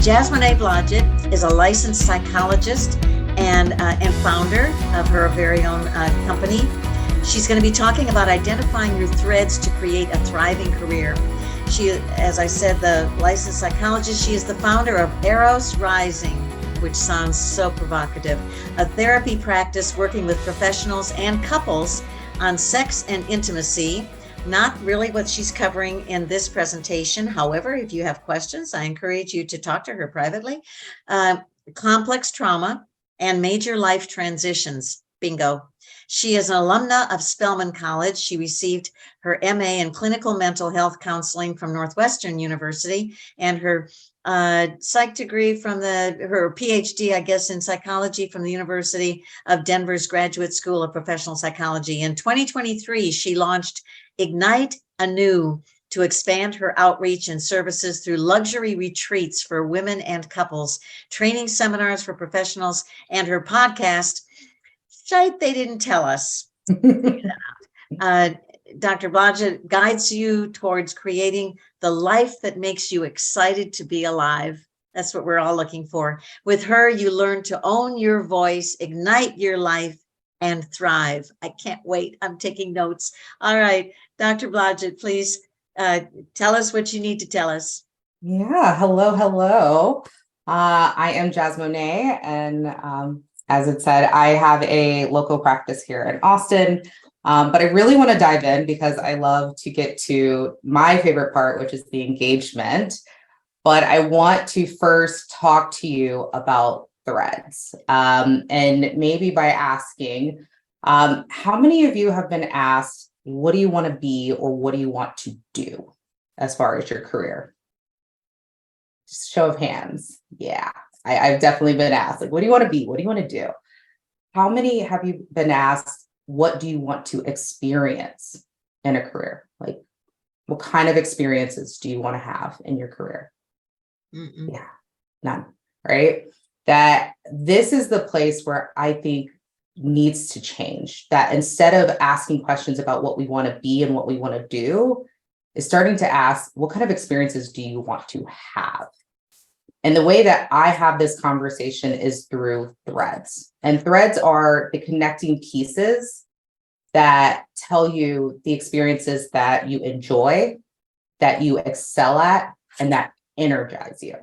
Jasmonae Blodgett is a licensed psychologist and founder of her very own company. She's going to be talking about identifying your threads to create a thriving career. She, as I said, the licensed psychologist, she is the founder of Eros Rising, which sounds so provocative, a therapy practice working with professionals and couples on sex and intimacy. Not really what she's covering in this presentation. However, if you have questions, I encourage you to talk to her privately. Complex trauma and major life transitions. Bingo. She is an alumna of Spelman College. She received her MA in clinical mental health counseling from Northwestern University and her psych degree from her PhD, I guess, in psychology from the University of Denver's Graduate School of Professional Psychology. In 2023, she launched Ignite Anew to expand her outreach and services through luxury retreats for women and couples, training seminars for professionals, and her podcast, Shite They Didn't Tell Us. Dr. Blodgett guides you towards creating the life that makes you excited to be alive. That's what we're all looking for. With her, you learn to own your voice, ignite your life, and thrive. I can't wait. I'm taking notes. All right, Dr. Blodgett, please tell us what you need to tell us. Yeah, hello. I am Jasmonae, and as it said, I have a local practice here in Austin, but I really want to dive in because I love to get to my favorite part, which is the engagement. But I want to first talk to you about threads, and maybe by asking, how many of you have been asked, what do you want to be or what do you want to do as far as your career? Just show of hands. Yeah, I've definitely been asked, like, what do you want to be? What do you want to do? How many have you been asked, what do you want to experience in a career? Like, what kind of experiences do you want to have in your career? Yeah, none, right? That this is the place where I think needs to change. That instead of asking questions about what we want to be and what we want to do, is starting to ask, what kind of experiences do you want to have? And the way that I have this conversation is through threads. And threads are the connecting pieces that tell you the experiences that you enjoy, that you excel at, and that energize you.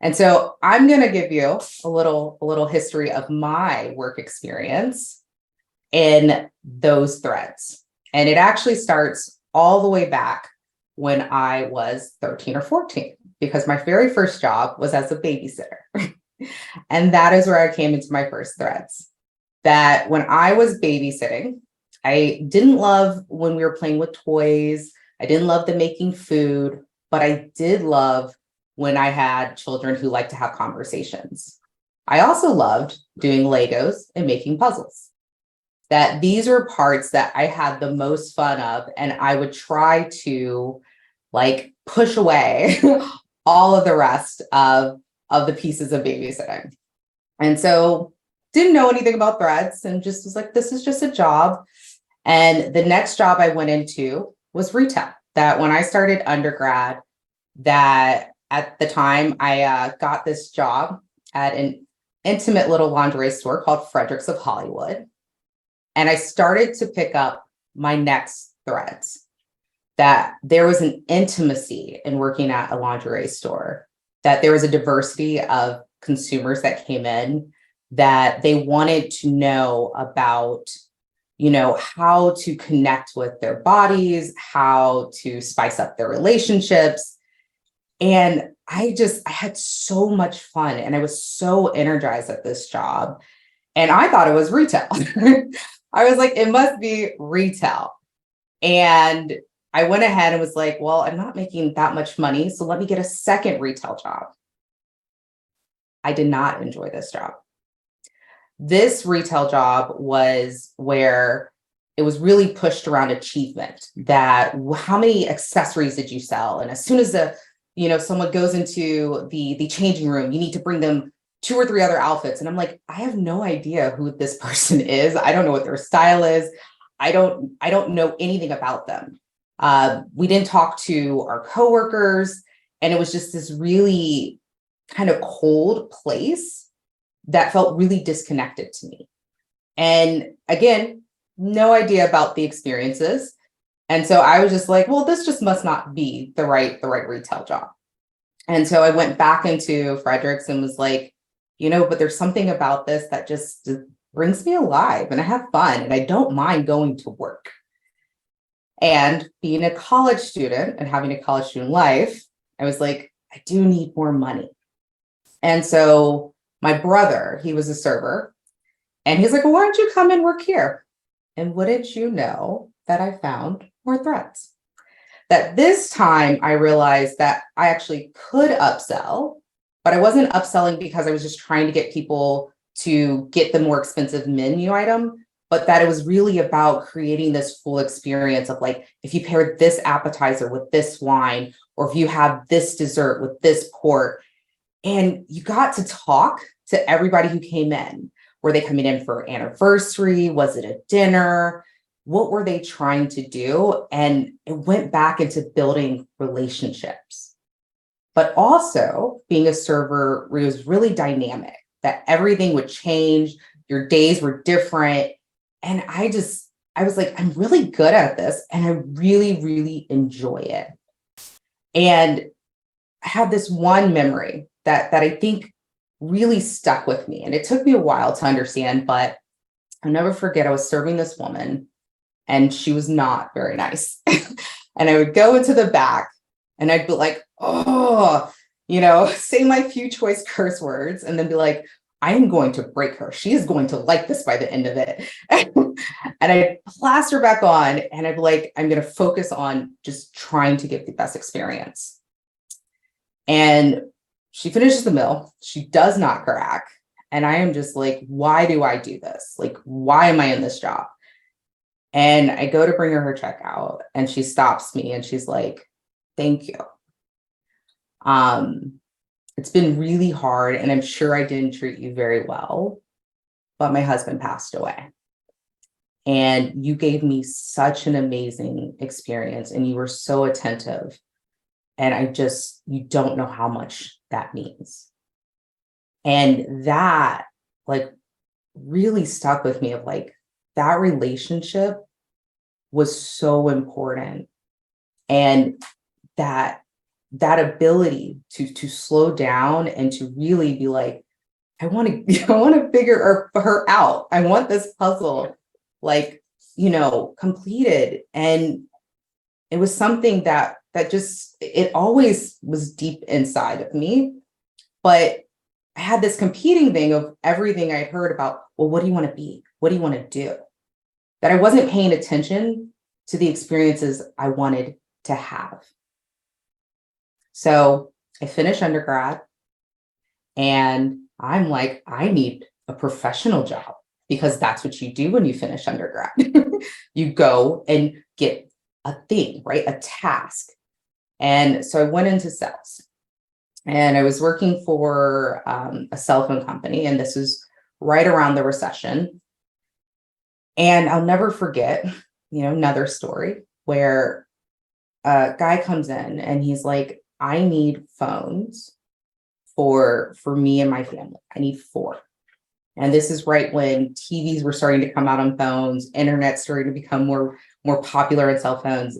And so I'm going to give you a little history of my work experience in those threads. And it actually starts all the way back when I was 13 or 14, because my very first job was as a babysitter. And that is where I came into my first threads. That when I was babysitting, I didn't love when we were playing with toys. I didn't love the making food, but I did love when I had children who like to have conversations. I also loved doing Legos and making puzzles. That these were parts that I had the most fun of, and I would try to like push away all of the rest of the pieces of babysitting. And so didn't know anything about threads and just was like, this is just a job. And the next job I went into was retail. That when I started undergrad, that at the time I got this job at an intimate little lingerie store called Fredericks of Hollywood. And I started to pick up my next threads, that there was an intimacy in working at a lingerie store, that there was a diversity of consumers that came in, that they wanted to know about, how to connect with their bodies, how to spice up their relationships. And I had so much fun and I was so energized at this job. And I thought it was retail. I was like, it must be retail. And I went ahead and was like, well, I'm not making that much money, so let me get a second retail job. I did not enjoy this job. This retail job was where it was really pushed around achievement, that how many accessories did you sell? And as soon as someone goes into the changing room, you need to bring them 2 or 3 other outfits. And I'm like, I have no idea who this person is. I don't know what their style is. I don't know anything about them. We didn't talk to our coworkers. And it was just this really kind of cold place that felt really disconnected to me. And again, no idea about the experiences. And so I was just like, well, this just must not be the right retail job. And so I went back into Fredericks and was like, but there's something about this that just brings me alive and I have fun and I don't mind going to work. And being a college student and having a college student life, I was like, I do need more money. And so my brother, he was a server, and he's like, well, why don't you come and work here? And wouldn't you know that I found more threads? That this time I realized that I actually could upsell, but I wasn't upselling because I was just trying to get people to get the more expensive menu item, but that it was really about creating this full experience of like, if you pair this appetizer with this wine, or if you have this dessert with this port, and you got to talk to everybody who came in. Were they coming in for anniversary? Was it a dinner? What were they trying to do? And it went back into building relationships. But also being a server where it was really dynamic, that everything would change, your days were different. And I was like, I'm really good at this and I really, really enjoy it. And I have this one memory that I think really stuck with me. And it took me a while to understand, but I'll never forget, I was serving this woman and she was not very nice. And I would go into the back and I'd be like, oh, say my few choice curse words and then be like, I am going to break her. She is going to like this by the end of it. And I'd plaster back on and I'd be like, I'm going to focus on just trying to give the best experience. And she finishes the meal. She does not crack. And I am just like, why do I do this? Like, why am I in this job? And I go to bring her checkout and she stops me and she's like, thank you. It's been really hard and I'm sure I didn't treat you very well, but my husband passed away. And you gave me such an amazing experience and you were so attentive. And you don't know how much that means. And that like really stuck with me of like, that relationship was so important. And that ability to slow down and to really be like, I want to figure her out. I want this puzzle completed. And it was something that just, it always was deep inside of me. But I had this competing thing of everything I heard about, well, what do you want to be? What do you want to do? That I wasn't paying attention to the experiences I wanted to have. So I finished undergrad and I'm like, I need a professional job because that's what you do when you finish undergrad. You go and get a thing, right? A task. And so I went into sales and I was working for a cell phone company. And this was right around the recession. And I'll never forget, another story where a guy comes in and he's like, I need phones for me and my family. I need 4. And this is right when TVs were starting to come out on phones, internet starting to become more popular in cell phones.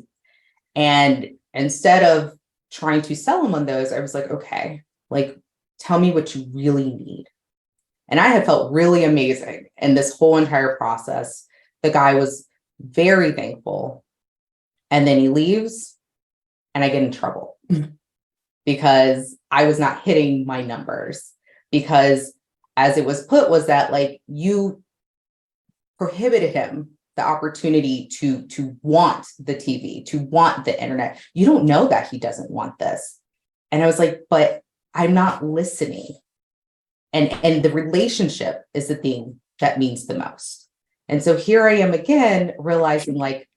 And instead of trying to sell them on those, I was like, okay, like, tell me what you really need. And I had felt really amazing in this whole entire process. The guy was very thankful. And then he leaves and I get in trouble because I was not hitting my numbers. Because as it was put was that like you prohibited him the opportunity to want the TV, to want the internet. You don't know that he doesn't want this. And I was like, but I'm not listening. And the relationship is the thing that means the most. And so here I am again, realizing like,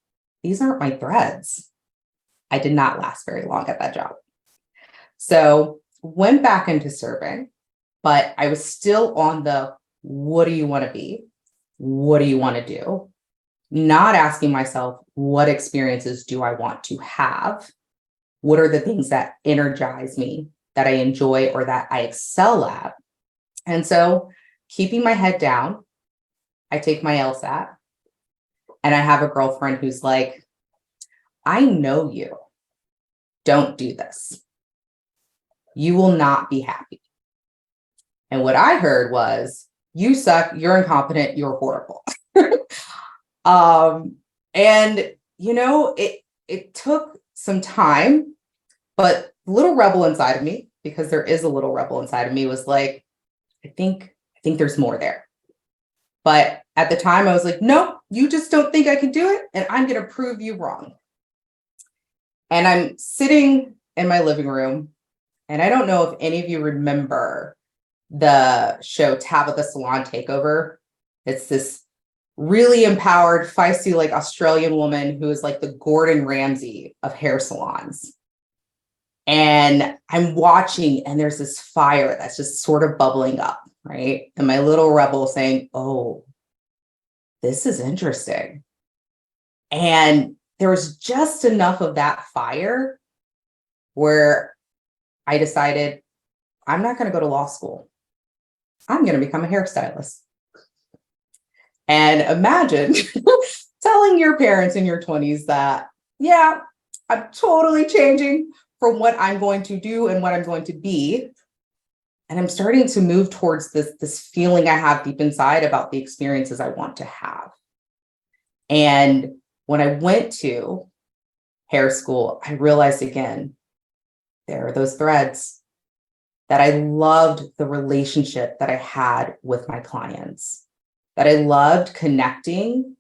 these aren't my threads. I did not last very long at that job. So went back into serving, but I was still on the, what do you want to be? What do you want to do? Not asking myself, what experiences do I want to have? What are the things that energize me, that I enjoy, or that I excel at? And so, keeping my head down, I take my LSAT, and I have a girlfriend who's like, I know you. Don't do this. You will not be happy. And what I heard was, you suck, you're incompetent, you're horrible. And it took some time, but little rebel inside of me, because there is a little rebel inside of me, was like, I think there's more there. But at the time I was like, no, you just don't think I can do it, and I'm going to prove you wrong. And I'm sitting in my living room, and I don't know if any of you remember the show Tabitha Salon Takeover. It's this really empowered, feisty, like Australian woman who is like the Gordon Ramsay of hair salons. And I'm watching, and there's this fire that's just sort of bubbling up, right? And my little rebel saying, oh, this is interesting. And there was just enough of that fire where I decided, I'm not going to go to law school. I'm going to become a hairstylist. And imagine telling your parents in your 20s that, yeah, I'm totally changing from what I'm going to do and what I'm going to be. And I'm starting to move towards this feeling I have deep inside about the experiences I want to have. And when I went to hair school, I realized again, there are those threads that I loved, the relationship that I had with my clients, that I loved connecting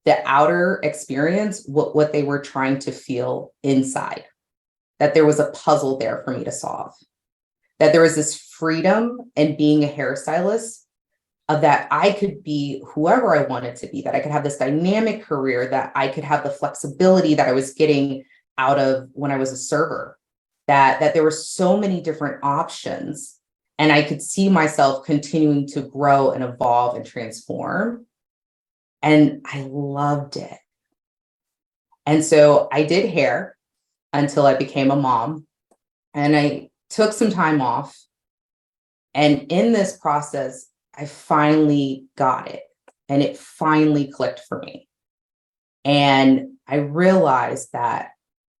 the outer experience, what they were trying to feel inside, that there was a puzzle there for me to solve, that there was this freedom in being a hairstylist, of that I could be whoever I wanted to be, that I could have this dynamic career, that I could have the flexibility that I was getting out of when I was a server, that there were so many different options, and I could see myself continuing to grow and evolve and transform. And I loved it. And so I did hair until I became a mom, and I took some time off. And in this process, I finally got it, and it finally clicked for me. And I realized that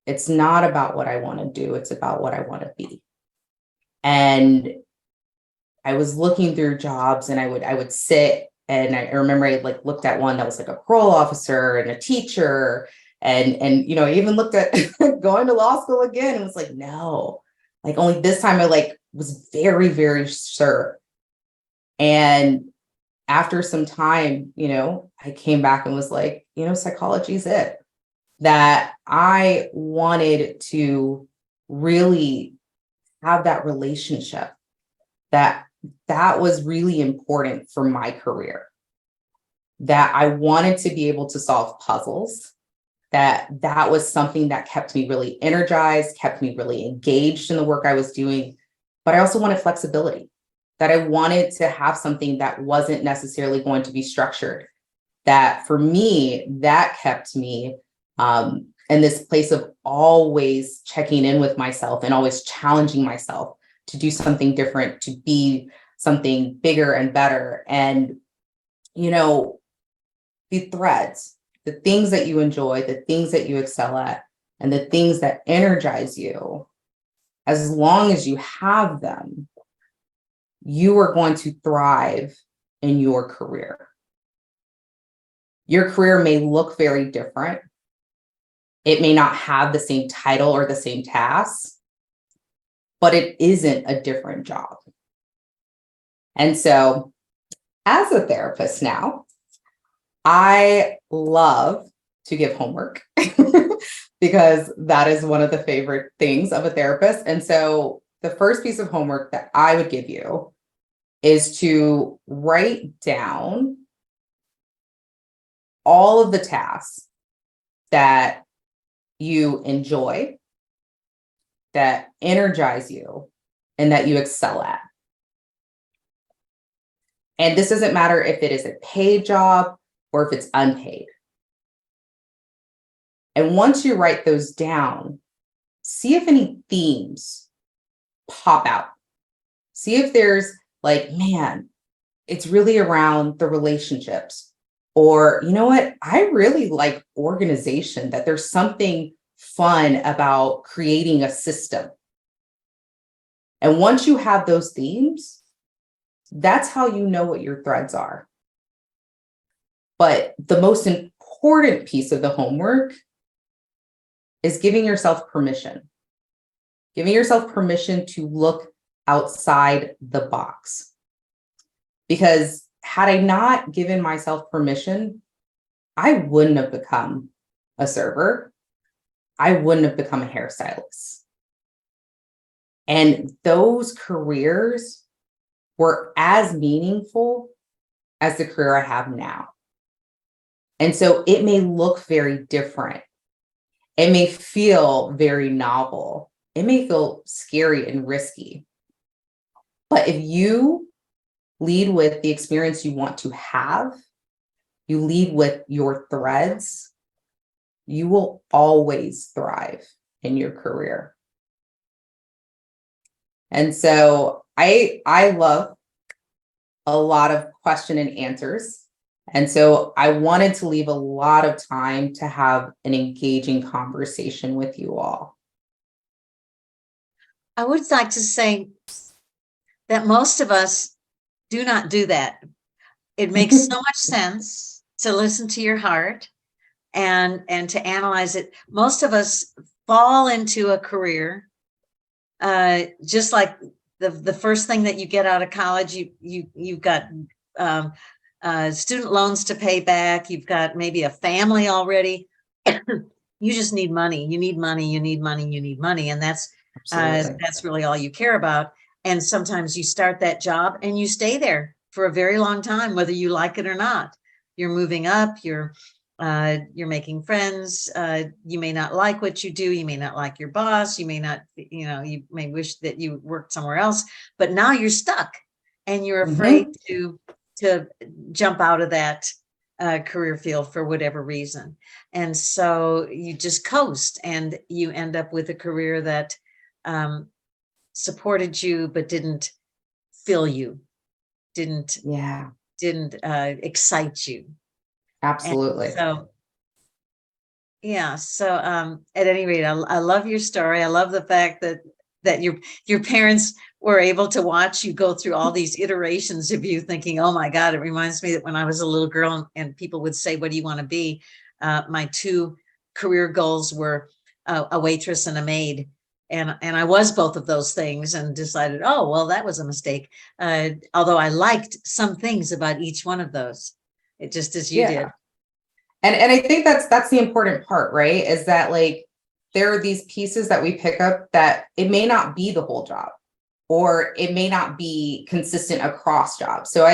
it's not about what I want to do, it's about what I want to be. And I was looking through jobs, and I would sit, and I remember I like looked at one that was like a parole officer and a teacher, and I even looked at going to law school again, and was like, no, like only this time I like was very, very sure. And after some time, I came back and was like, psychology is it. That I wanted to really have that relationship, that was really important for my career, that I wanted to be able to solve puzzles, that was something that kept me really energized, kept me really engaged in the work I was doing. But I also wanted flexibility, that I wanted to have something that wasn't necessarily going to be structured, that for me, that kept me in this place of always checking in with myself and always challenging myself to do something different, to be something bigger and better. And, the threads, the things that you enjoy, the things that you excel at, and the things that energize you, as long as you have them, you are going to thrive in your career. Your career may look very different. It may not have the same title or the same tasks, but it isn't a different job. And so, as a therapist now, I love to give homework because that is one of the favorite things of a therapist. And so the first piece of homework that I would give you is to write down all of the tasks that you enjoy, that energize you, and that you excel at. And this doesn't matter if it is a paid job or if it's unpaid. And once you write those down, see if any themes pop out. See if there's like, man, it's really around the relationships. Or, you know what? I really like organization, that there's something fun about creating a system. And once you have those themes, that's how you know what your threads are. But the most important piece of the homework is giving yourself permission. Giving yourself permission to look outside the box. Because had I not given myself permission, I wouldn't have become a server. I wouldn't have become a hairstylist. And those careers were as meaningful as the career I have now. And so it may look very different. It may feel very novel. It may feel scary and risky. But if you lead with the experience you want to have, you lead with your threads, you will always thrive in your career. And so I love a lot of question and answers. And so I wanted to leave a lot of time to have an engaging conversation with you all. I would like to say that most of us do not do that. It makes so much sense to listen to your heart and to analyze it. Most of us fall into a career just like the first thing that you get out of college. You've got student loans to pay back. You've got maybe a family already. You just need money. You need money. You need money. You need money, and that's really all you care about. And sometimes you start that job and you stay there for a very long time, whether you like it or not. You're moving up. You're making friends. You may not like what you do. You may not like your boss. You may not, you may wish that you worked somewhere else, but now you're stuck and you're afraid to jump out of that career field for whatever reason. And so you just coast and you end up with a career that supported you, but didn't fill you, didn't excite you. Absolutely. And so at any rate, I love your story. I love the fact that your parents were able to watch you go through all these iterations of you thinking, oh my God, it reminds me that when I was a little girl and people would say, what do you want to be? My two career goals were a waitress and a maid. And I was both of those things and decided, oh, well, that was a mistake. Although I liked some things about each one of those, it just as you did. And I think that's the important part, right? Is that like, there are these pieces that we pick up that it may not be the whole job, or it may not be consistent across jobs. So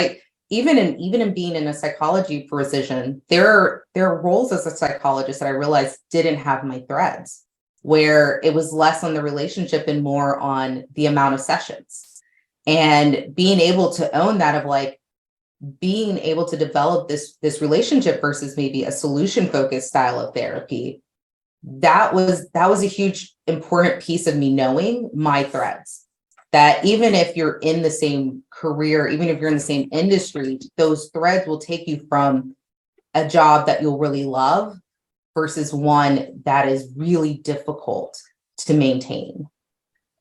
even in being in a psychology position, there are roles as a psychologist that I realized didn't have my threads, where it was less on the relationship and more on the amount of sessions. And being able to own that, of like being able to develop this relationship versus maybe a solution focused style of therapy, that was a huge important piece of me knowing my threads. That even if you're in the same career, even if you're in the same industry, those threads will take you from a job that you'll really love versus one that is really difficult to maintain.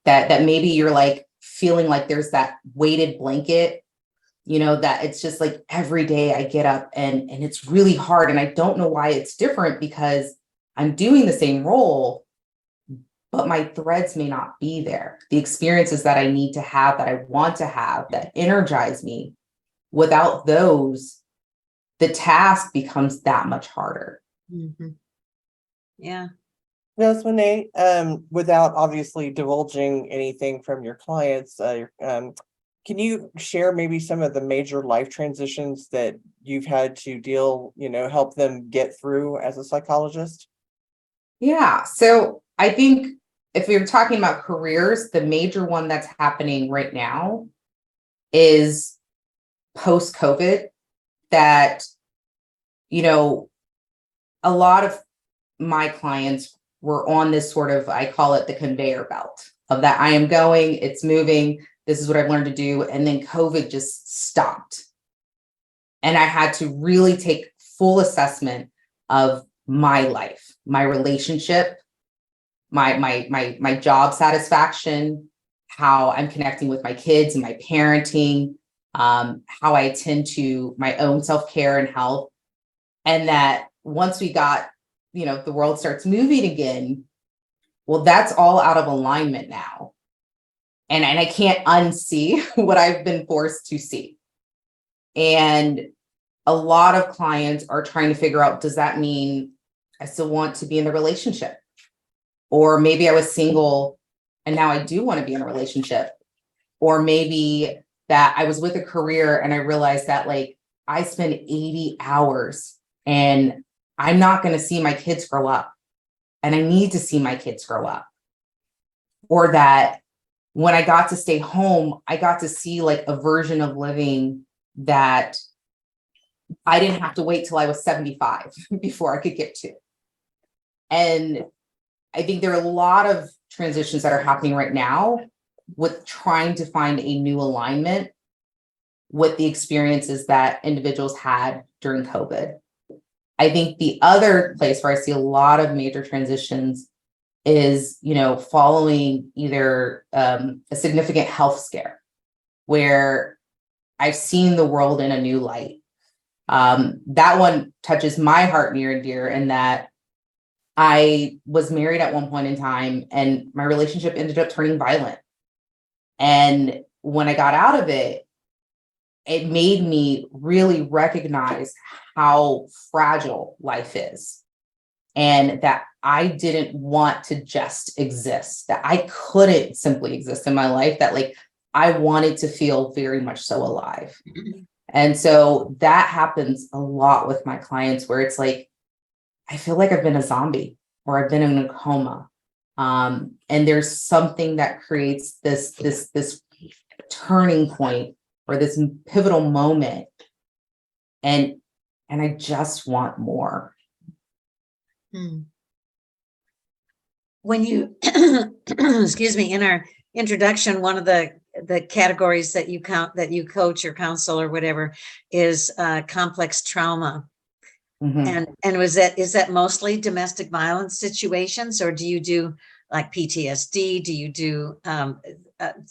That maybe you're like feeling like there's that weighted blanket, that it's just like every day I get up and it's really hard. And I don't know why it's different, because I'm doing the same role, but my threads may not be there. The experiences that I need to have, that I want to have, that energize me, without those, the task becomes that much harder. Mm-hmm. Yeah. Jasmonae, without obviously divulging anything from your clients, can you share maybe some of the major life transitions that you've had to help them get through as a psychologist? Yeah. So I think if you're talking about careers, the major one that's happening right now is post-COVID, that, a lot of my clients we're on this sort of, I call it the conveyor belt of that. I am going, it's moving. This is what I've learned to do. And then COVID just stopped. And I had to really take full assessment of my life, my relationship, my job satisfaction, how I'm connecting with my kids and my parenting, how I attend to my own self-care and health. And that once we got, the world starts moving again, well, that's all out of alignment now. And I can't unsee what I've been forced to see. And a lot of clients are trying to figure out, does that mean I still want to be in the relationship? Or maybe I was single and now I do want to be in a relationship. Or maybe that I was with a career and I realized that like I spend 80 hours and I'm not going to see my kids grow up. And I need to see my kids grow up. Or that when I got to stay home, I got to see like a version of living that I didn't have to wait till I was 75 before I could get to. And I think there are a lot of transitions that are happening right now with trying to find a new alignment with the experiences that individuals had during COVID. I think the other place where I see a lot of major transitions is, following either a significant health scare where I've seen the world in a new light. That one touches my heart near and dear in that I was married at one point in time and my relationship ended up turning violent. And when I got out of it, it made me really recognize how fragile life is and that I didn't want to just exist, that I couldn't simply exist in my life, that like I wanted to feel very much so alive. And so that happens a lot with my clients where it's like, I feel like I've been a zombie or I've been in a coma. And there's something that creates this turning point or this pivotal moment. And I just want more. When you, excuse me, in our introduction, one of the categories that you coach or counsel or whatever is complex trauma. And is that mostly domestic violence situations, or do you do like PTSD? Do you do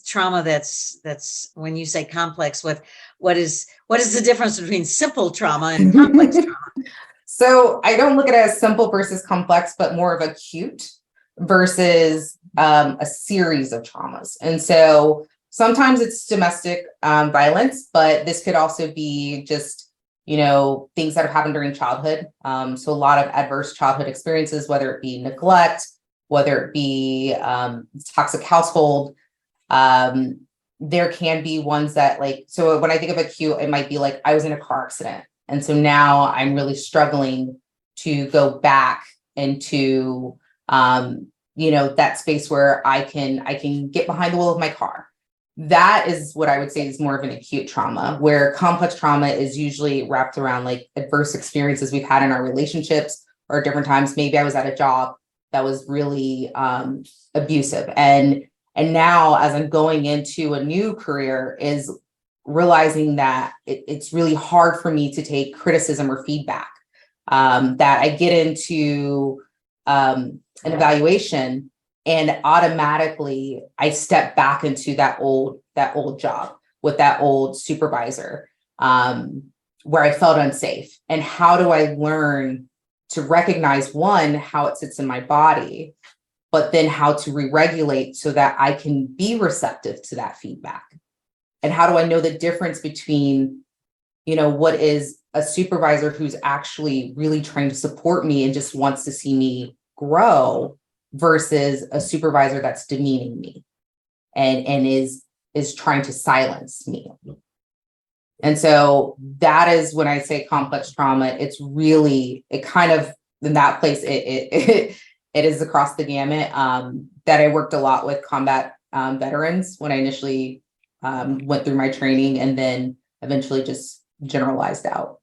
trauma that's when you say complex, what is the difference between simple trauma and complex trauma? So I don't look at it as simple versus complex, but more of acute versus a series of traumas. And so sometimes it's domestic violence, but this could also be just things that have happened during childhood. So a lot of adverse childhood experiences, whether it be neglect, whether it be toxic household. There can be ones that so when I think of acute, it might be like I was in a car accident. And so now I'm really struggling to go back into, that space where I can get behind the wheel of my car. That is what I would say is more of an acute trauma, where complex trauma is usually wrapped around like adverse experiences we've had in our relationships or different times. Maybe I was at a job that was really abusive. And now as I'm going into a new career is realizing that it's really hard for me to take criticism or feedback, that I get into an evaluation and automatically I step back into that old job with that old supervisor, where I felt unsafe. And how do I learn to recognize, one, how it sits in my body, but then how to re-regulate so that I can be receptive to that feedback? And how do I know the difference between, what is a supervisor who's actually really trying to support me and just wants to see me grow versus a supervisor that's demeaning me and is trying to silence me. And so that is when I say complex trauma, it's really, it kind of in that place, it is across the gamut. That I worked a lot with combat veterans when I initially went through my training and then eventually just generalized out.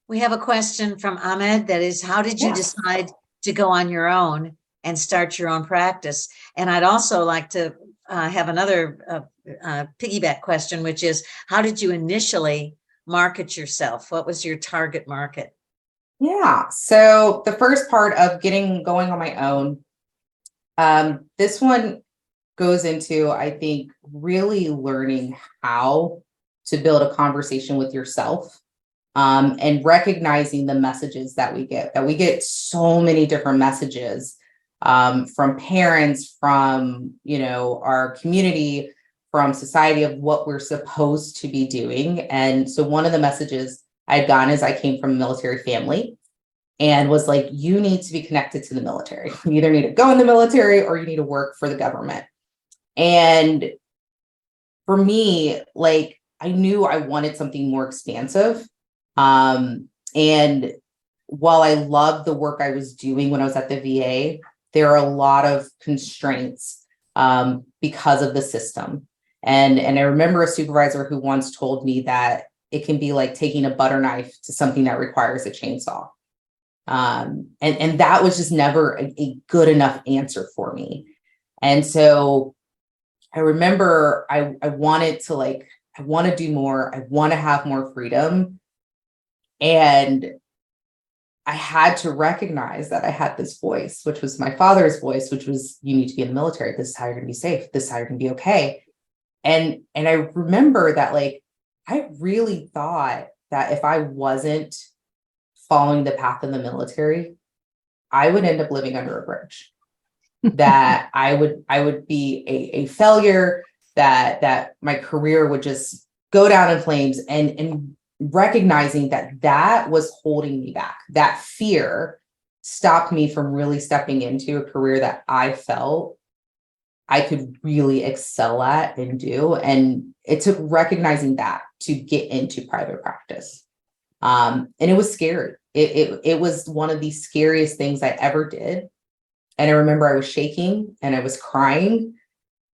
We have a question from Ahmed that is, how did you decide to go on your own and start your own practice. And I'd also like to have another piggyback question, which is, how did you initially market yourself? What was your target market? Yeah. So the first part of going on my own, this one goes into, I think, really learning how to build a conversation with yourself, and recognizing the messages that we get so many different messages, from parents, from, our community, from society, of what we're supposed to be doing. And so one of the messages I'd gotten is, I came from a military family, and was like, you need to be connected to the military. You either need to go in the military or you need to work for the government. And for me, like, I knew I wanted something more expansive. And while I loved the work I was doing when I was at the VA, there are a lot of constraints, because of the system. And I remember a supervisor who once told me that it can be like taking a butter knife to something that requires a chainsaw. And that was just never a good enough answer for me. And so I remember I wanted to, like, I want to do more. I want to have more freedom. And I had to recognize that I had this voice, which was my father's voice, which was, you need to be in the military. This is how you're going to be safe. This is how you're going to be okay. And I remember that, like, I really thought that if I wasn't following the path of the military, I would end up living under a bridge. That I would be a failure, that my career would just go down in flames, and recognizing that was holding me back. That fear stopped me from really stepping into a career that I felt I could really excel at and do. And it took recognizing that to get into private practice. And it was scary. It was one of the scariest things I ever did. And I remember I was shaking and I was crying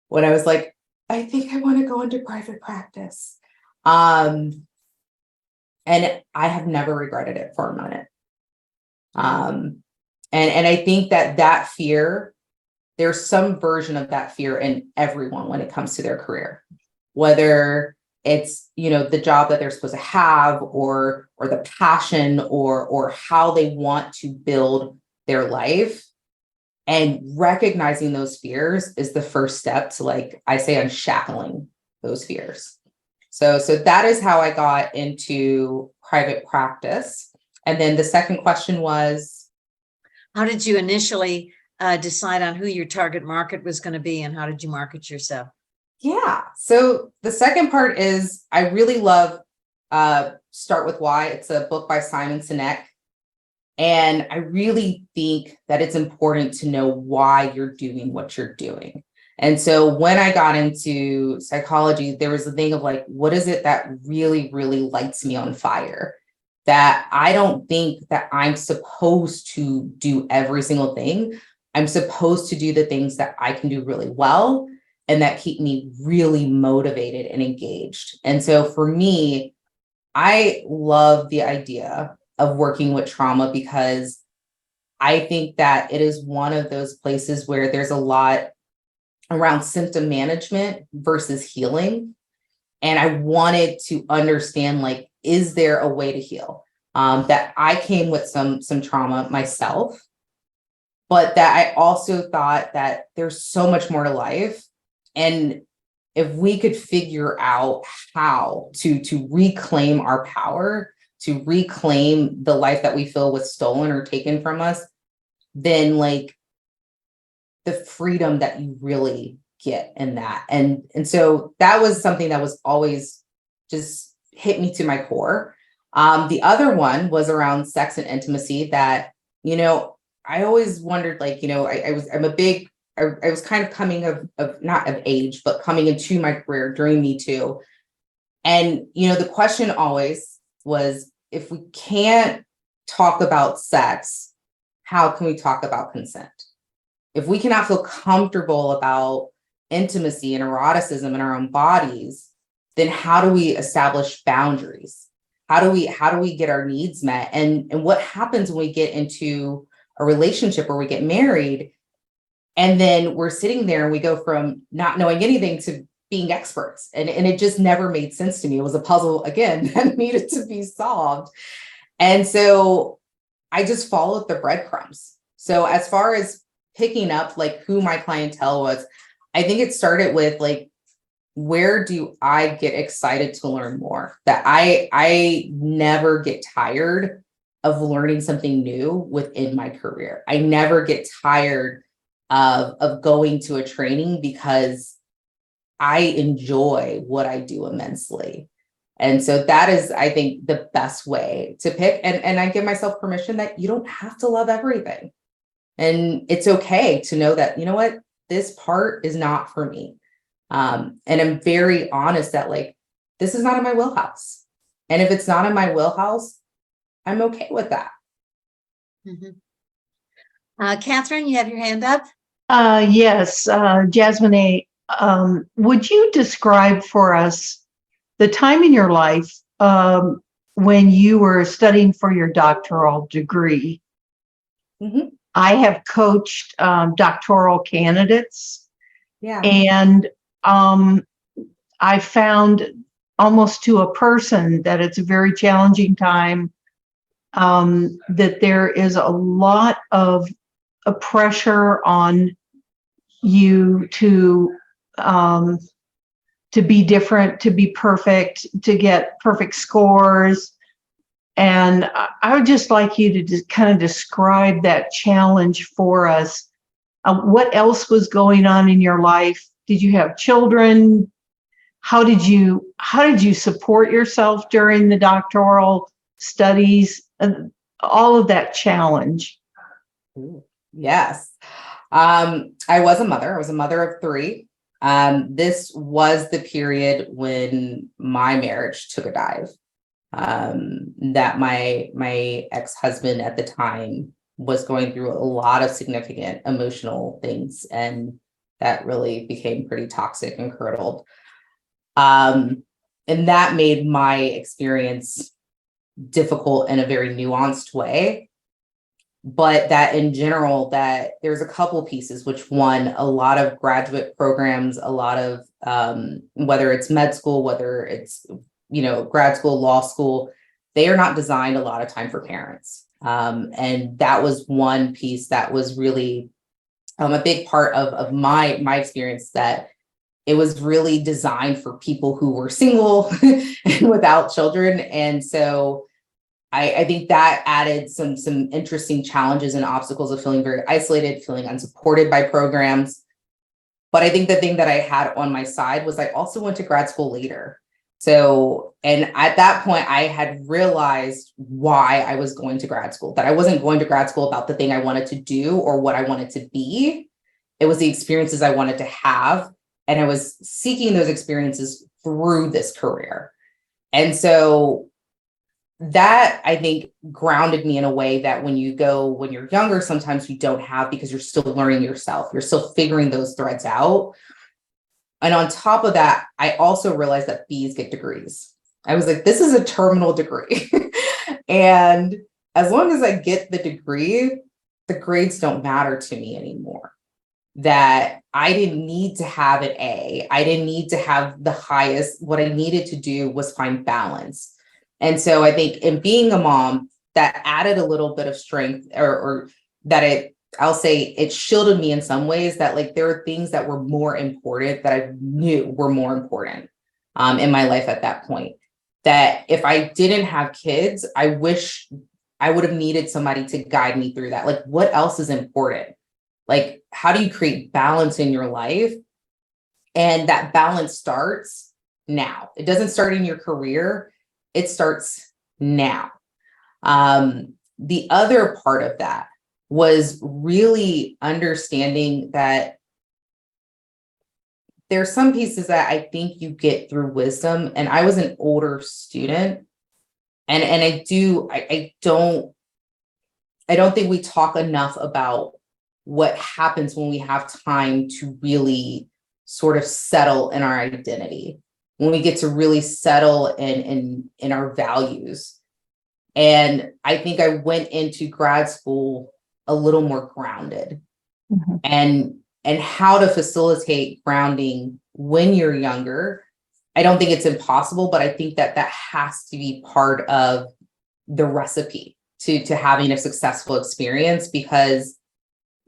when I was like, I think I want to go into private practice. And I have never regretted it for a minute. And I think that fear, there's some version of that fear in everyone when it comes to their career, whether it's, the job that they're supposed to have, or the passion, or how they want to build their life. And recognizing those fears is the first step to, like I say, unshackling those fears. So that is how I got into private practice. And then the second question was, how did you initially decide on who your target market was going to be, and how did you market yourself? Yeah. So the second part is, I really love Start With Why. It's a book by Simon Sinek. And I really think that it's important to know why you're doing what you're doing. And so when I got into psychology, there was a thing of, like, what is it that really, really lights me on fire? That I don't think that I'm supposed to do every single thing. I'm supposed to do the things that I can do really well and that keep me really motivated and engaged. And so for me, I love the idea of working with trauma, because I think that it is one of those places where there's a lot around symptom management versus healing. And I wanted to understand, like, is there a way to heal? That I came with some trauma myself, but that I also thought that there's so much more to life. And if we could figure out how to reclaim our power, to reclaim the life that we feel was stolen or taken from us, then, like, the freedom that you really get in that. And so that was something that was always just hit me to my core. The other one was around sex and intimacy, that, I always wondered, like, I was kind of coming of not of age, but coming into my career during Me Too. And, the question always was, if we can't talk about sex, how can we talk about consent? If we cannot feel comfortable about intimacy and eroticism in our own bodies, then how do we establish boundaries? How do we get our needs met? And what happens when we get into a relationship or we get married. And then we're sitting there and we go from not knowing anything to being experts. And it just never made sense to me. It was a puzzle, again, that needed to be solved. And so I just followed the breadcrumbs. So as far as picking up like who my clientele was, I think it started with like, where do I get excited to learn more? That I never get tired of learning something new within my career. I never get tired of going to a training because I enjoy what I do immensely. And so that is, I think, the best way to pick. And I give myself permission that you don't have to love everything. And it's okay to know that, you know what, this part is not for me. And I'm very honest that like, this is not in my wheelhouse. And if it's not in my wheelhouse, I'm okay with that. Mm-hmm. Catherine, you have your hand up? Yes, Jasmonae, would you describe for us the time in your life when you were studying for your doctoral degree? Mm-hmm. I have coached doctoral candidates, and I found almost to a person that it's a very challenging time, that there is a lot of a pressure on you to be different, to be perfect, to get perfect scores. And I would just like you to just kind of describe that challenge for us. What else was going on in your life? Did you have children? How did you support yourself during the doctoral studies? All of that challenge. Yes. I was a mother. I was a mother of 3. This was the period when my marriage took a dive. That my ex-husband at the time was going through a lot of significant emotional things, and that really became pretty toxic and curdled. And that made my experience difficult in a very nuanced way. But that in general, that there's a couple pieces, which one, a lot of graduate programs, a lot of whether it's med school, whether it's, grad school, law school, they are not designed a lot of time for parents. And that was one piece that was really a big part of my experience, that it was really designed for people who were single and without children. And so I think that added some interesting challenges and obstacles of feeling very isolated, feeling unsupported by programs. But I think the thing that I had on my side was I also went to grad school later. So, and at that point, I had realized why I was going to grad school, that I wasn't going to grad school about the thing I wanted to do or what I wanted to be. It was the experiences I wanted to have. And I was seeking those experiences through this career. And so that, I think, grounded me in a way that when you're younger, sometimes you don't have, because you're still learning yourself. You're still figuring those threads out. And on top of that, I also realized that Bs get degrees. I was like, this is a terminal degree. And as long as I get the degree, the grades don't matter to me anymore. That I didn't need to have an A. I didn't need to have the highest. What I needed to do was find balance. And so I think in being a mom, that added a little bit of strength, or that I'll say it shielded me in some ways, that like there were things that were more important that I knew were more important in my life at that point. That if I didn't have kids, I wish I would have needed somebody to guide me through that. Like, what else is important? Like, how do you create balance in your life? And that balance starts now. It doesn't start in your career. It starts now. The other part of that was really understanding that there's some pieces that I think you get through wisdom. And I was an older student, and I don't think we talk enough about what happens when we have time to really sort of settle in our identity, when we get to really settle in our values. And I think I went into grad school a little more grounded. Mhm. And how to facilitate grounding when you're younger. I don't think it's impossible, but I think that has to be part of the recipe to having a successful experience, because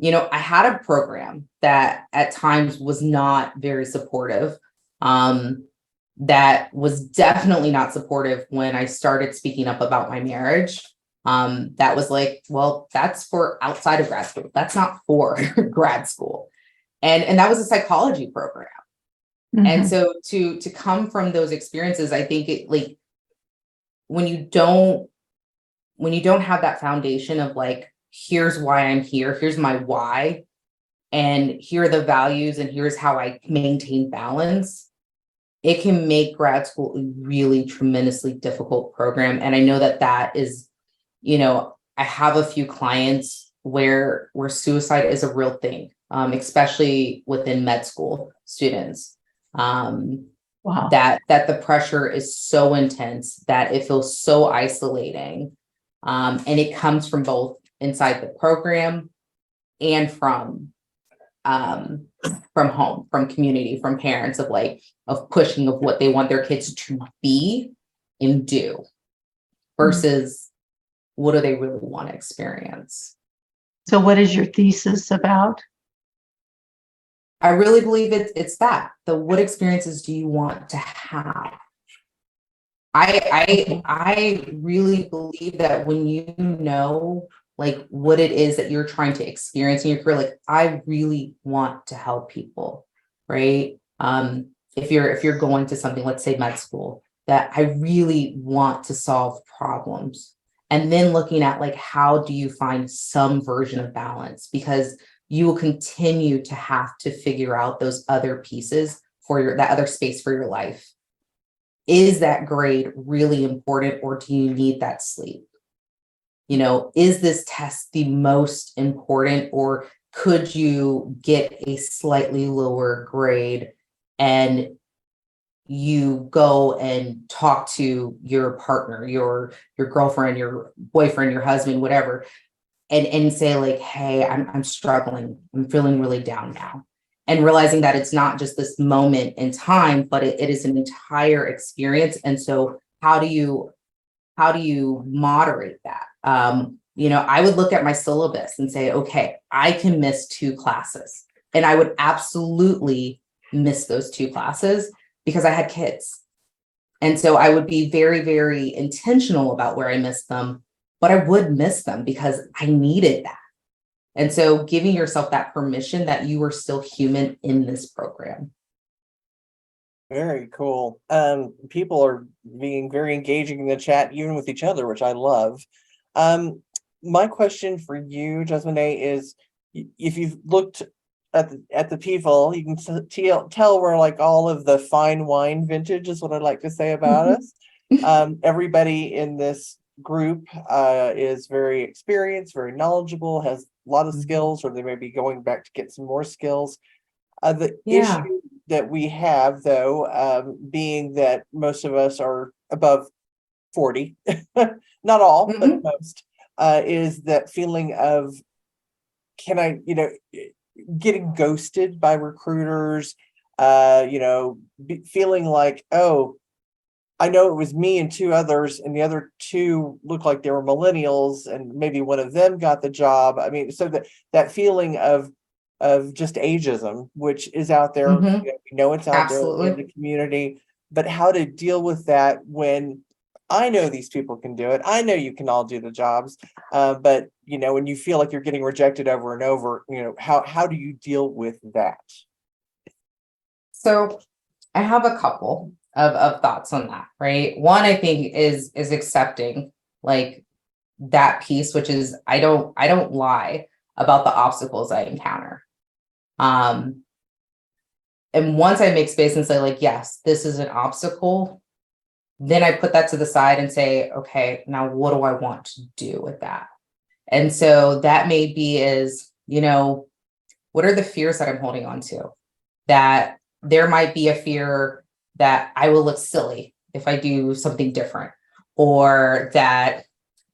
I had a program that at times was not very supportive. That was definitely not supportive when I started speaking up about my marriage. That was like, well, that's for outside of grad school. That's not for grad school. And that was a psychology program. And Mhm. so to come from those experiences, I think it, like, when you don't have that foundation of like, here's why I'm here, here's my why, and here are the values, and here's how I maintain balance, it can make grad school a really tremendously difficult program. And I know that is, I have a few clients where suicide is a real thing, especially within med school students. Wow. That the pressure is so intense that it feels so isolating. And it comes from both inside the program and from home, from community, from parents, of pushing of what they want their kids to be and do versus what do they really want to experience. So what is your thesis about? I really believe it's that what experiences do you want to have? I really believe that when you know like what it is that you're trying to experience in your career, like I really want to help people, right? If you're going to something, let's say med school, that I really want to solve problems, and then looking at like how do you find some version of balance, because you will continue to have to figure out those other pieces for that other space for your life. Is that grade really important, or do you need that sleep? Is this test the most important, or could you get a slightly lower grade and you go and talk to your partner, your girlfriend, your boyfriend, your husband, whatever, and say like, hey, I'm struggling. I'm feeling really down now. And realizing that it's not just this moment in time, but it is an entire experience. And so how do you moderate that? I would look at my syllabus and say, okay, I can miss 2 classes. And I would absolutely miss those 2 classes because I had kids. And so I would be very, very intentional about where I missed them, but I would miss them because I needed that. And so giving yourself that permission that you are still human in this program. Very cool. People are being very engaging in the chat, even with each other, which I love. My question for you, Jasmonae, is if you've looked at the people, you can tell we're like all of the fine wine vintage is what I like to say about us. Everybody in this group is very experienced, very knowledgeable, has a lot of skills, or they may be going back to get some more skills. The issue that we have, though, being that most of us are above 40, not all, but most, is that feeling of, getting ghosted by recruiters, feeling like, oh, I know it was me and 2 others, and the other 2 looked like they were millennials, and maybe one of them got the job. I mean, so that feeling of just ageism, which is out there. We know it's out there in the community, but how to deal with that when I know these people can do it. I know you can all do the jobs, but when you feel like you're getting rejected over and over, how do you deal with that? So I have a couple of thoughts on that, right? One, I think is accepting like that piece, which is I don't lie about the obstacles I encounter. And once I make space and say like, yes, this is an obstacle, then I put that to the side and say, okay, now what do I want to do with that? And so that may be what are the fears that I'm holding on to? That there might be a fear that I will look silly if I do something different, or that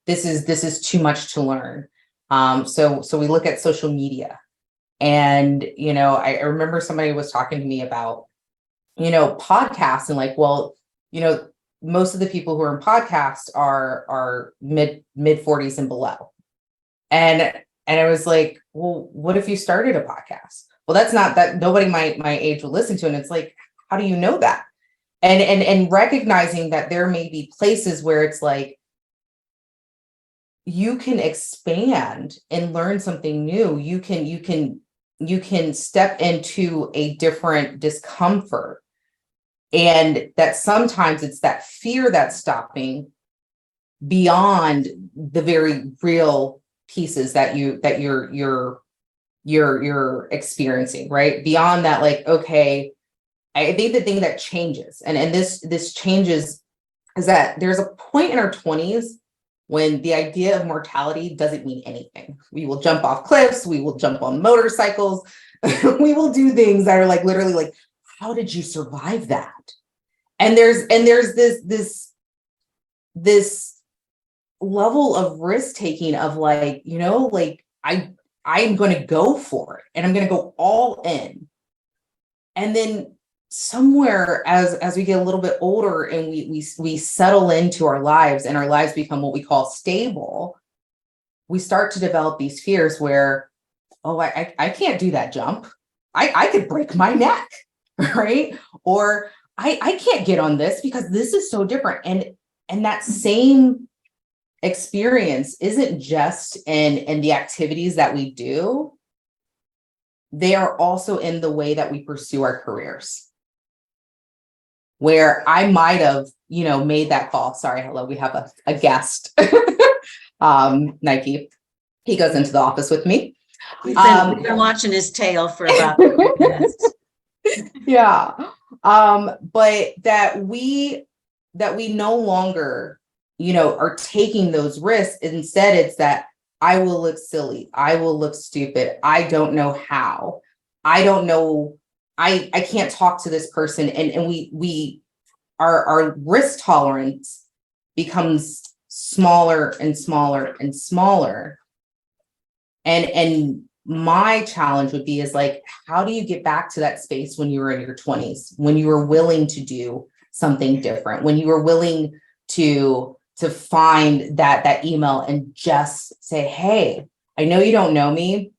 this is too much to learn. So we look at social media, and, I remember somebody was talking to me about, podcasts, and like, well, most of the people who are in podcasts are mid 40s and below. And I was like, well, what if you started a podcast? Well, that's not that nobody my age will listen to. And it's like, how do you know that? And recognizing that there may be places where it's like, you can expand and learn something new. You can step into a different discomfort. And that sometimes it's that fear that's stopping beyond the very real pieces that you're experiencing, right? Beyond that, like, okay, I think the thing that changes, and this changes, is that there's a point in our 20s when the idea of mortality doesn't mean anything. We will jump off cliffs, we will jump on motorcycles, we will do things that are like literally like, how did you survive that? And there's this level of risk taking of like, like I'm going to go for it, and I'm going to go all in. And then somewhere as we get a little bit older and we settle into our lives, and our lives become what we call stable, we start to develop these fears where, oh, I can't do that jump. I could break my neck, right? Or I can't get on this because this is so different. And that same experience isn't just in the activities that we do. They are also in the way that we pursue our careers. Where I might have, made that call. Sorry, hello, we have a guest. Nike. He goes into the office with me. We've been watching his tail for about 30 minutes. Yeah. But that we no longer, are taking those risks. Instead, it's that I will look silly. I will look stupid. I don't know how. I don't know. I can't talk to this person. And our risk tolerance becomes smaller and smaller and smaller. And my challenge would be is like, how do you get back to that space when you were in your 20s, when you were willing to do something different, when you were willing to find that email and just say, hey, I know you don't know me,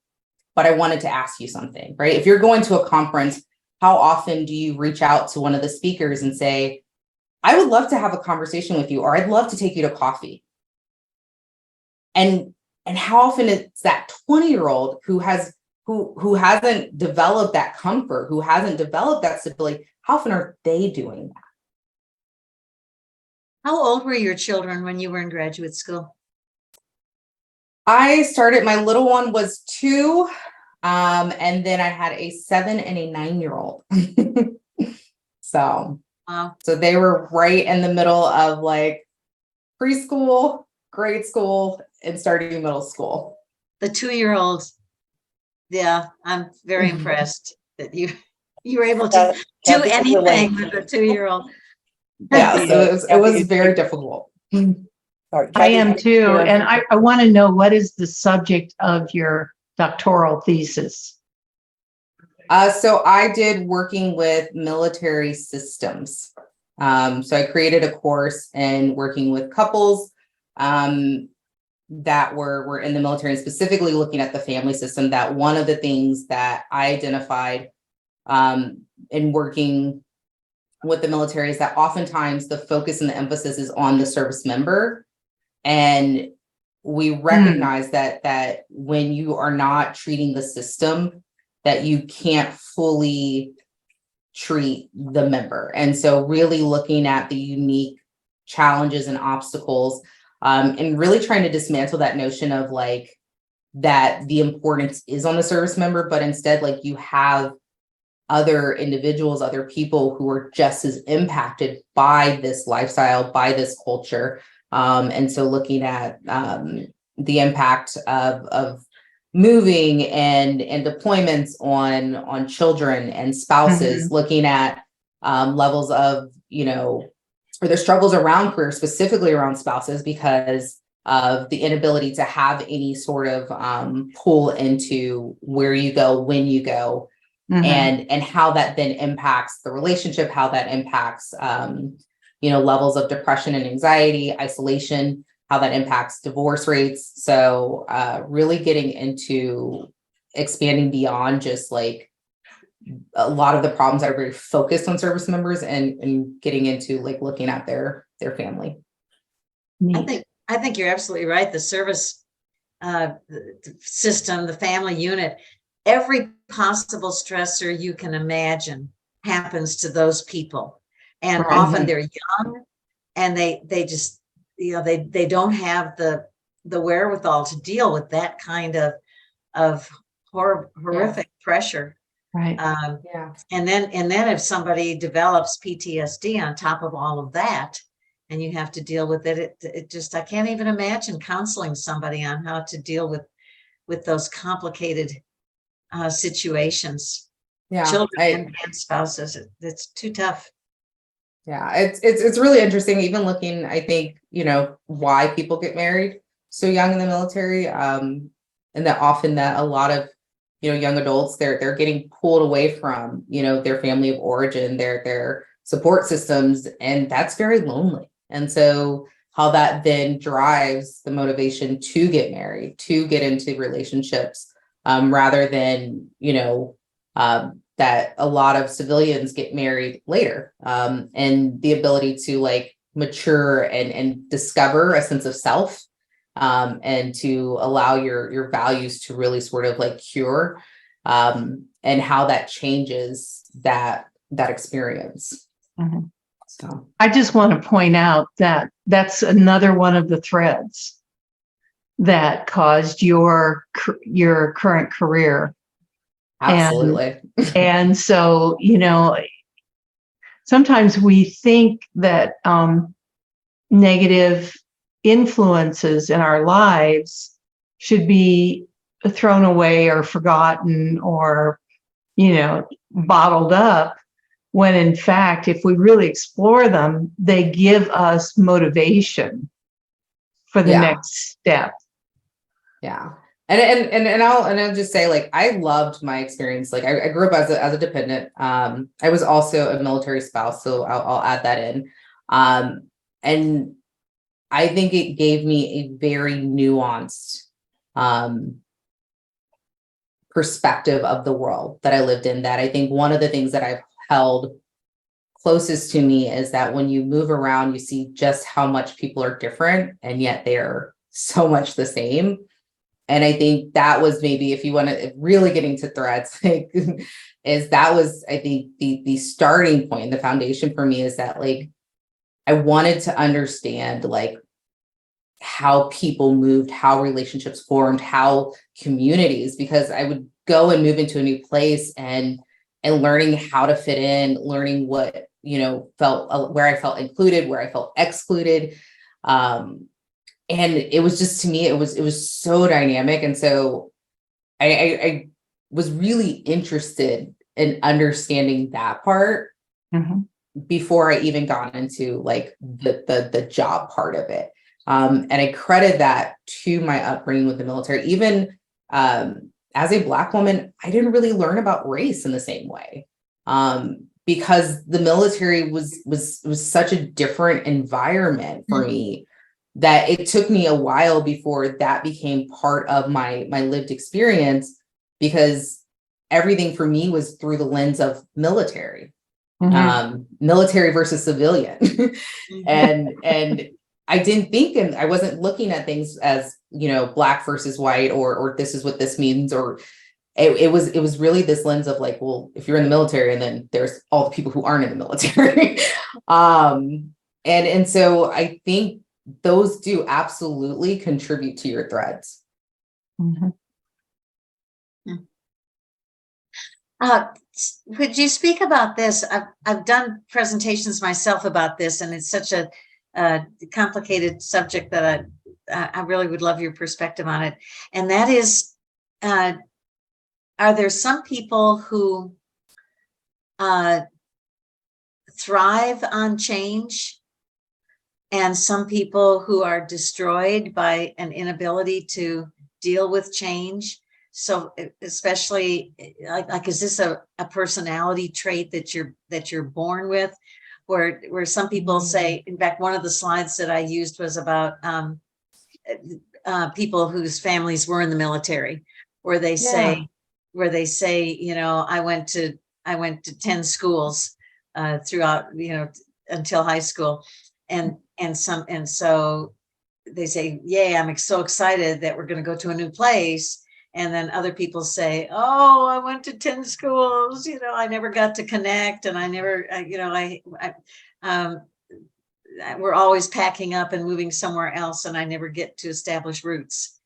but I wanted to ask you something, right? If you're going to a conference, how often do you reach out to one of the speakers and say, I would love to have a conversation with you, or I'd love to take you to coffee? And how often it's that 20-year-old who hasn't developed that comfort, who hasn't developed that stability, how often are they doing that? How old were your children when you were in graduate school? My little one was 2, and then I had a 7 and a 9-year-old. So, Wow. So they were right in the middle of like preschool, grade school, and starting middle school. The 2-year-old. Yeah, I'm very impressed that you were able to do anything with a 2-year-old. Yeah, so it was very difficult. Sorry, I am Kathy, too. you're- And I want to know, what is the subject of your doctoral thesis? So I did working with military systems. So I created a course in working with couples that were in the military, and specifically looking at the family system. That one of the things that I identified in working with the military is that oftentimes the focus and the emphasis is on the service member. And we recognize that when you are not treating the system, that you can't fully treat the member. And so really looking at the unique challenges and obstacles, and really trying to dismantle that notion of like, that the importance is on the service member, but instead, like, you have other individuals, other people who are just as impacted by this lifestyle, by this culture. And so looking at the impact of moving and deployments on children and spouses, looking at levels of, or the struggles around career, specifically around spouses, because of the inability to have any sort of pull into where you go, when you go, and how that then impacts the relationship, how that impacts levels of depression and anxiety, isolation, how that impacts divorce rates. So really getting into expanding beyond just like a lot of the problems that are very focused on service members, and getting into like looking at their family. I think you're absolutely right. The service system, the family unit, every possible stressor you can imagine happens to those people, and often they're young, and they just they don't have the wherewithal to deal with that kind of horrific pressure. Right. And then if somebody develops PTSD on top of all of that, and you have to deal with it, it just, I can't even imagine counseling somebody on how to deal with those complicated situations. Children and spouses, it's too tough. Yeah, it's really interesting, even looking, I think, why people get married so young in the military, and that often that a lot of young adults, they're getting pulled away from their family of origin, their support systems, and that's very lonely. And so how that then drives the motivation to get married, to get into relationships, rather than that a lot of civilians get married later, and the ability to like mature and discover a sense of self, and to allow your values to really sort of like cure, and how that changes that experience. So I just want to point out that that's another one of the threads that caused your current career. absolutely. And so, sometimes we think that negative influences in our lives should be thrown away or forgotten or, bottled up, when in fact, if we really explore them, they give us motivation for the next step. Yeah. And I'll just say, like, I loved my experience. Like I grew up as a dependent. I was also a military spouse, so I'll add that in. And I think it gave me a very nuanced perspective of the world that I lived in. That I think one of the things that I've held closest to me is that when you move around, you see just how much people are different, and yet they're so much the same. And I think that was, maybe if you want to really get into threads, like, that was, I think, the starting point, the foundation for me, is that like I wanted to understand like how people moved, how relationships formed, how communities, because I would go and move into a new place and learning how to fit in, learning what, felt, where I felt included, where I felt excluded. And it was just, to me, it was so dynamic. And so I was really interested in understanding that part before I even got into like the job part of it. And I credit that to my upbringing with the military. Even as a Black woman, I didn't really learn about race in the same way, because the military was such a different environment for me, that it took me a while before that became part of my lived experience, because everything for me was through the lens of military, military versus civilian. and I didn't think, and I wasn't looking at things as, Black versus white, or this is what this means, or it was really this lens of like, well, if you're in the military, and then there's all the people who aren't in the military. And so I think those do absolutely contribute to your threads. Could you speak about this? I've done presentations myself about this, and it's such a complicated subject that I really would love your perspective on it. And that is, are there some people who thrive on change and some people who are destroyed by an inability to deal with change. So especially like is this a personality trait that you're born with, where some people say, in fact, one of the slides that I used was about people whose families were in the military, where they say, you know, I went to 10 schools throughout, you know, until high school, and so they say, yay, I'm so excited that we're going to go to a new place. And then other people say, oh, I went to 10 schools, you know, I never got to connect, and I never, you know, we're always packing up and moving somewhere else, and I never get to establish roots.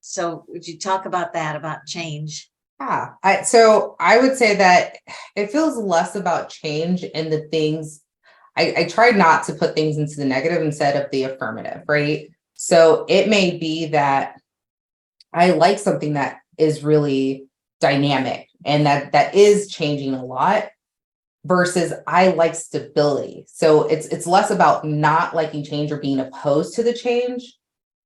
So would you talk about that, about change? Yeah, so I would say that it feels less about change in the things. I try not to put things into the negative instead of the affirmative, right? So it may be that I like something that is really dynamic and that is changing a lot, versus I like stability. So it's less about not liking change or being opposed to the change,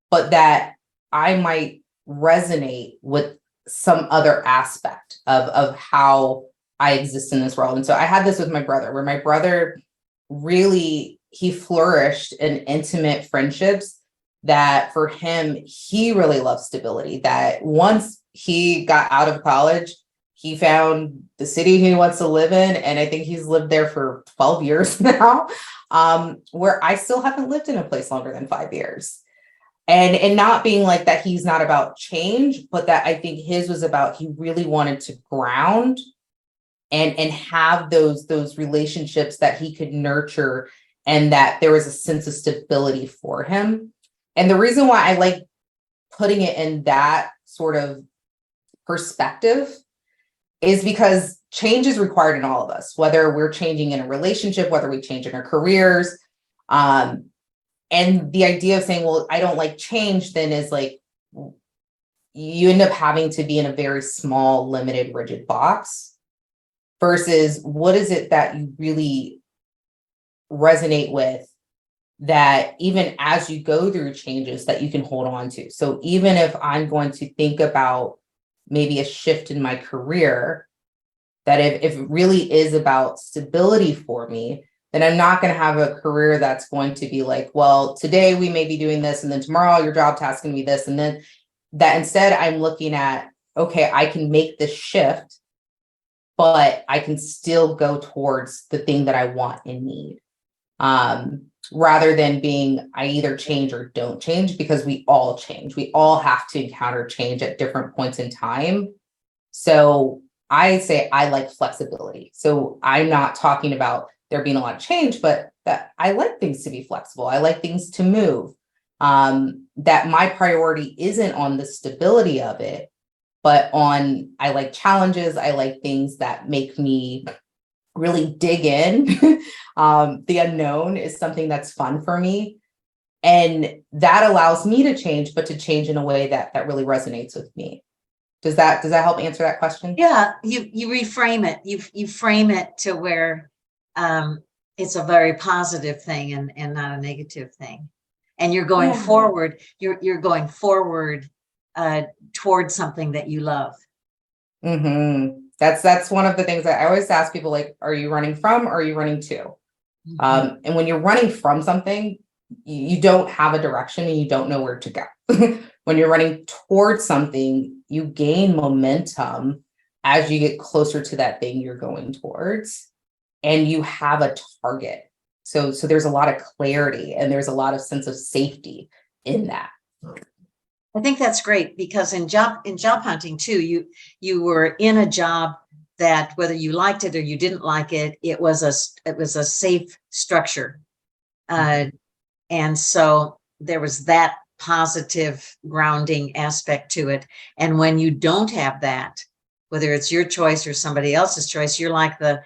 but that I might resonate with some other aspect of how I exist in this world. And so I had this with my brother, where my brother really, he flourished in intimate friendships that for him, he really loved stability. That once he got out of college, he found the city he wants to live in. And I think he's lived there for 12 years now, where I still haven't lived in a place longer than 5 years. And not being like that, he's not about change, but that I think his was about, he really wanted to ground and have those relationships that he could nurture, and that there was a sense of stability for him. And the reason why I like putting it in that sort of perspective is because change is required in all of us, whether we're changing in a relationship, whether we change in our careers. And the idea of saying, well, I don't like change, then is like, you end up having to be in a very small, limited, rigid box, versus what is it that you really resonate with, that even as you go through changes that you can hold on to. So even if I'm going to think about maybe a shift in my career, that if it really is about stability for me, then I'm not going to have a career that's going to be like, well, today we may be doing this, and then tomorrow your job task can be this. And then that instead I'm looking at, okay, I can make this shift, but I can still go towards the thing that I want and need. Rather than being, I either change or don't change, because we all change. We all have to encounter change at different points in time. So I say I like flexibility. So I'm not talking about there being a lot of change, but that I like things to be flexible. I like things to move. That my priority isn't on the stability of it, but on, I like challenges. I like things that make me really dig in. The unknown is something that's fun for me. And that allows me to change, but to change in a way that really resonates with me. Does that help answer that question? Yeah, you reframe it. You frame it to where it's a very positive thing and not a negative thing. And you're going forward, you're going forward towards something that you love. Mm-hmm. That's one of the things that I always ask people, like, are you running from, or are you running to? Mm-hmm. And when you're running from something, you don't have a direction and you don't know where to go. When you're running towards something, you gain momentum as you get closer to that thing you're going towards, and you have a target. So there's a lot of clarity, and there's a lot of sense of safety in that. I think that's great, because in job hunting too, you were in a job that, whether you liked it or you didn't like it, it was a safe structure, and so there was that positive grounding aspect to it. And when you don't have that, whether it's your choice or somebody else's choice, you're like the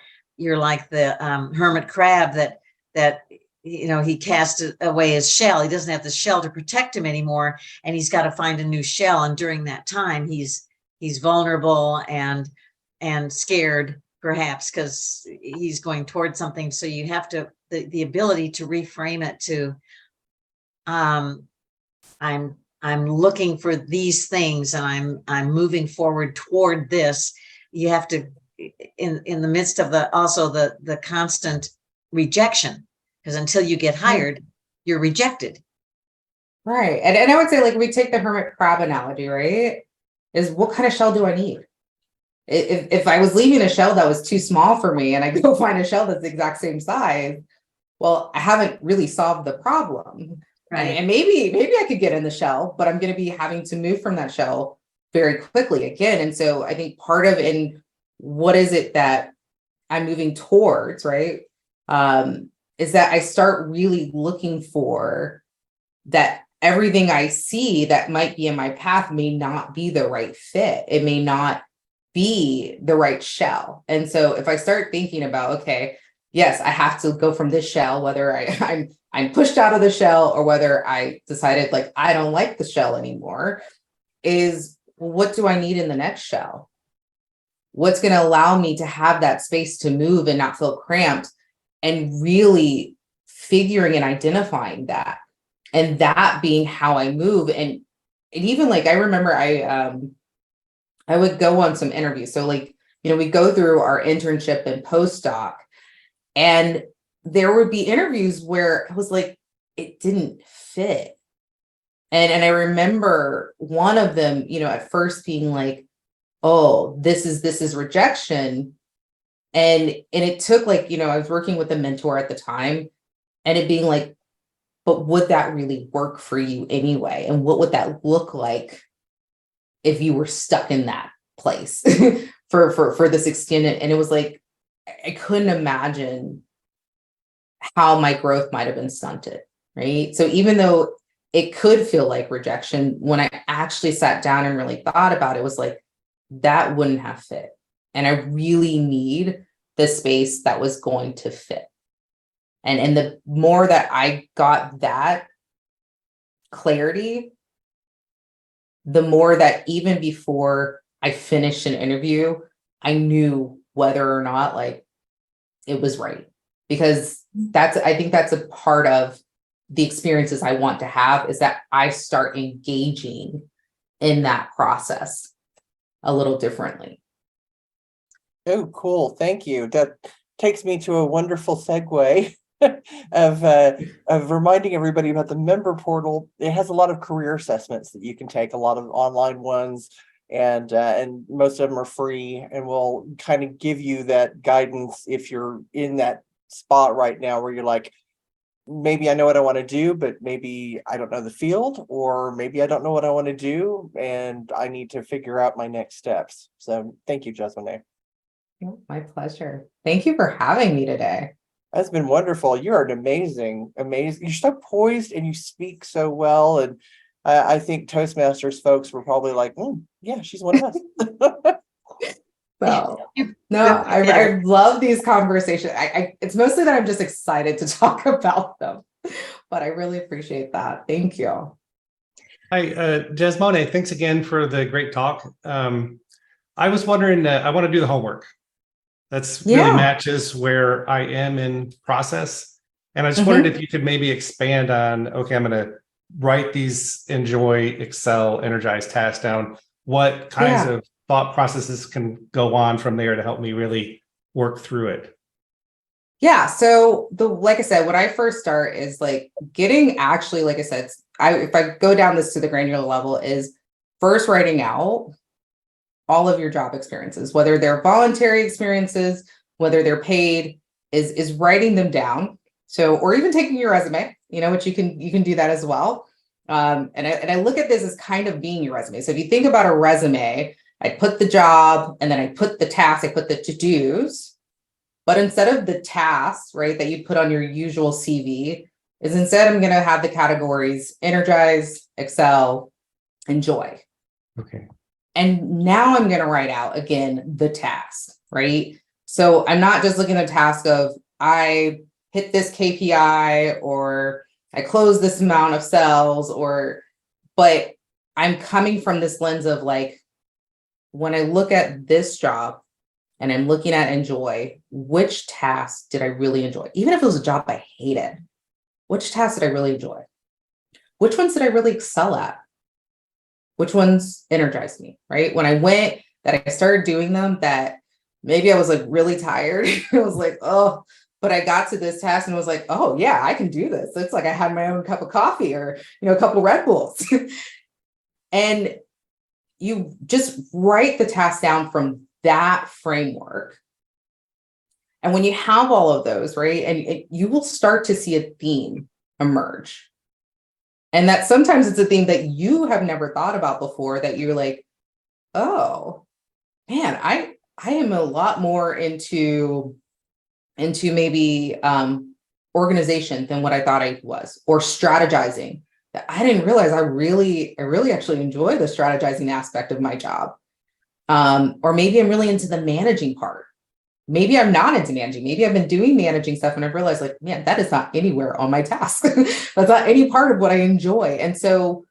hermit crab that you know, he cast away his shell. He doesn't have the shell to protect him anymore, and he's got to find a new shell. And during that time, he's vulnerable and scared, perhaps, because he's going towards something. So you have to the ability to reframe it to, I'm looking for these things, and I'm moving forward toward this. You have to, in the midst of the constant rejection, because until you get hired, you're rejected. Right. And I would say, like, we take the hermit crab analogy, right? Is what kind of shell do I need? If I was leaving a shell that was too small for me and I go find a shell that's the exact same size, well, I haven't really solved the problem. Right. And maybe I could get in the shell, but I'm going to be having to move from that shell very quickly again. And so I think part of in what is it that I'm moving towards, right? Is that I start really looking for that everything I see that might be in my path may not be the right fit. It may not be the right shell. And so if I start thinking about, okay, yes, I have to go from this shell, whether I'm pushed out of the shell or whether I decided like I don't like the shell anymore, is what do I need in the next shell? What's going to allow me to have that space to move and not feel cramped, and really figuring and identifying that, and that being how I move. And even like I remember I would go on some interviews. So like, we go through our internship and postdoc, and there would be interviews where I was like, it didn't fit. And I remember one of them, at first being like, oh, this is rejection. And it took like, I was working with a mentor at the time, and it being like, but would that really work for you anyway? And what would that look like if you were stuck in that place for this extended? And it was like, I couldn't imagine how my growth might have been stunted, right? So even though it could feel like rejection, when I actually sat down and really thought about it, was like, that wouldn't have fit. And I really need the space that was going to fit. And the more that I got that clarity, the more that even before I finished an interview, I knew whether or not like it was right. Because I think that's a part of the experiences I want to have, is that I start engaging in that process a little differently. Oh, cool. Thank you. That takes me to a wonderful segue of reminding everybody about the member portal. It has a lot of career assessments that you can take, a lot of online ones, and most of them are free, and will kind of give you that guidance if you're in that spot right now where you're like, maybe I know what I want to do, but maybe I don't know the field, or maybe I don't know what I want to do, and I need to figure out my next steps. So thank you, Jasmonae. My pleasure. Thank you for having me today. That's been wonderful. You are an amazing. You're so poised and you speak so well. And I think Toastmasters folks were probably like, yeah, she's one of us. So no, I love these conversations. It's mostly that I'm just excited to talk about them, but I really appreciate that. Thank you. Hi, Jasmonae, thanks again for the great talk. I was wondering, I want to do the homework. That's really matches where I am in process. And I just wondered if you could maybe expand on, okay, I'm going to write these enjoy, excel, energize tasks down. What kinds of thought processes can go on from there to help me really work through it? Yeah. So like I said, when I first start is like getting actually, like I said, if I go down this to the granular level, is first writing out all of your job experiences, whether they're voluntary experiences, whether they're paid, is writing them down. So, or even taking your resume, which you can do that as well. And I look at this as kind of being your resume. So if you think about a resume, I put the job, and then I put the tasks, I put the to-dos, but instead of the tasks, right, that you put on your usual CV, is instead I'm going to have the categories energize, excel, enjoy. Okay. And now I'm going to write out again the task, right? So I'm not just looking at a task of I hit this KPI or I close this amount of sales, but I'm coming from this lens of like, when I look at this job and I'm looking at enjoy, which task did I really enjoy? Even if it was a job I hated, which task did I really enjoy? which ones did I really excel at? Which ones energized me, right? When I went, that I started doing them, that maybe I was like really tired. It was like, oh, but I got to this task and was like, oh yeah, I can do this. It's like I had my own cup of coffee or, a couple Red Bulls. And you just write the task down from that framework. And when you have all of those, right, and you will start to see a theme emerge. And that sometimes it's a theme that you have never thought about before, that you're like, oh man, I am a lot more into maybe organization than what I thought I was, or strategizing. That I didn't realize I really actually enjoy the strategizing aspect of my job. Or maybe I'm really into the managing part. Maybe I'm not into managing. Maybe I've been doing managing stuff and I've realized, like, man, that is not anywhere on my task. That's not any part of what I enjoy. And so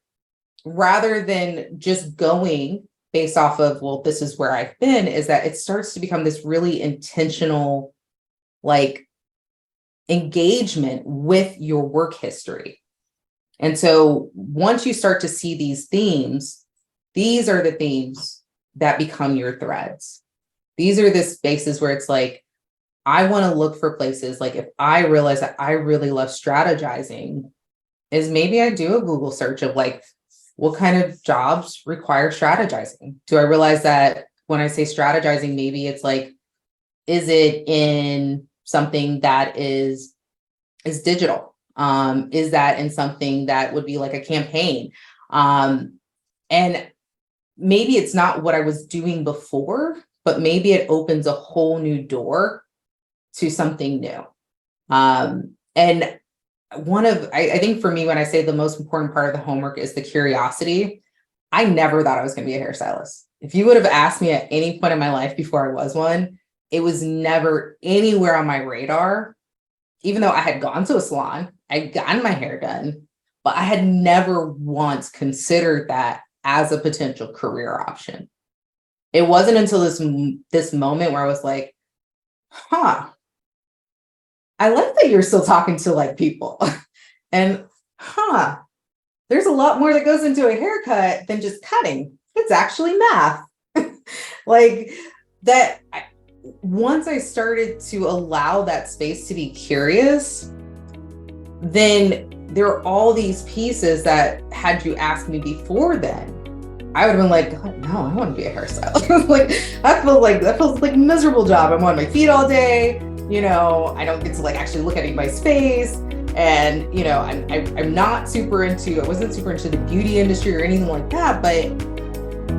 rather than just going based off of, well, this is where I've been, is that it starts to become this really intentional, like, engagement with your work history. And so once you start to see these themes, these are the themes that become your threads. These are the spaces where it's like, I want to look for places, like if I realize that I really love strategizing, is maybe I do a Google search of like, what kind of jobs require strategizing? Do I realize that when I say strategizing, maybe it's like, is it in something that is digital? Is that in something that would be like a campaign? And maybe it's not what I was doing before, but maybe it opens a whole new door to something new. And I think for me, when I say the most important part of the homework is the curiosity, I never thought I was going to be a hairstylist. If you would have asked me at any point in my life before I was one, it was never anywhere on my radar. Even though I had gone to a salon, I'd gotten my hair done, but I had never once considered that as a potential career option. It wasn't until this moment where I was like, I like that you're still talking to like people. And there's a lot more that goes into a haircut than just cutting. It's actually math. Like that. Once I started to allow that space to be curious, then there are all these pieces that, had you asked me before then, I would have been like, God, no, I want to be a hairstylist. Like that feels like a miserable job. I'm on my feet all day. I don't get to like actually look at anybody's face. And I'm not super into. I wasn't super into the beauty industry or anything like that. But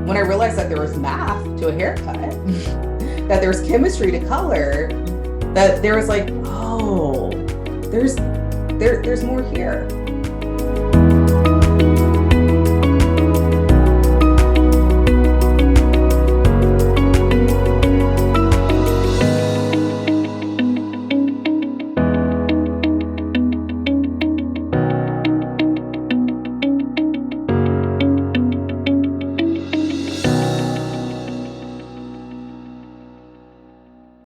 when I realized that there was math to a haircut, that there's chemistry to color, that there was like, oh, there's more here.